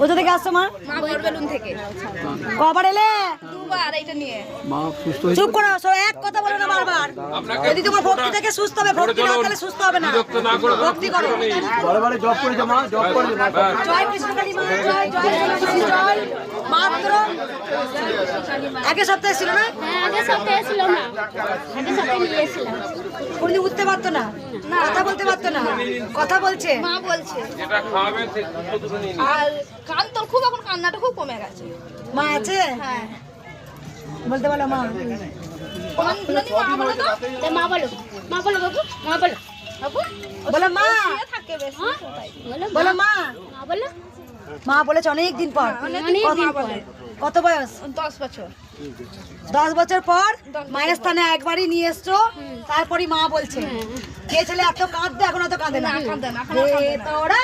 কোথা থেকে আসছো মা? বেলুন থেকে। কবার এলে? দুবার এইটা নিয়ে। চুপ করো, এক কথা বলো না বারবার। যদি তোমার ভক্তি থেকে সুস্থ হবে, ভক্তি না তাহলে সুস্থ হবে না। ভক্তি করো। বারে জব করেছে মা, জব করেছে। জয় কৃষ্ণকালী মা, জয় জয় কৃষ্ণ জয়। মাত্র আগের সপ্তাহে ছিল না? হ্যাঁ আগের সপ্তাহে ছিল না, আগের সপ্তাহে নিয়ে এসেছিলাম। কোনদিন উঠতে পারতো না, কথা বলতে পারতো না, কথা বলছে। মা বলছে আর কান তোর খুব এখন কান্নাটা খুব কমে গেছে। মা আছে? হ্যাঁ বলতে বলো মা। মা বলো তো। মা বলো, মা বলো বাবু, মা বলো বাবু বলো মা, থাকে বেশ বলো মা। মা বলো। মা বলেছে অনেক দিন পর। অনেক দিন পর। কত বয়স? 10 বছর। 10 বছর পর মায়ের স্থানে একবারই নিয়ে এসছো, তারপরই মা বলছে। যে ছেলে এত কাঁদবে এখন অত কাঁদে না। না কাঁদে না, এখন তোরা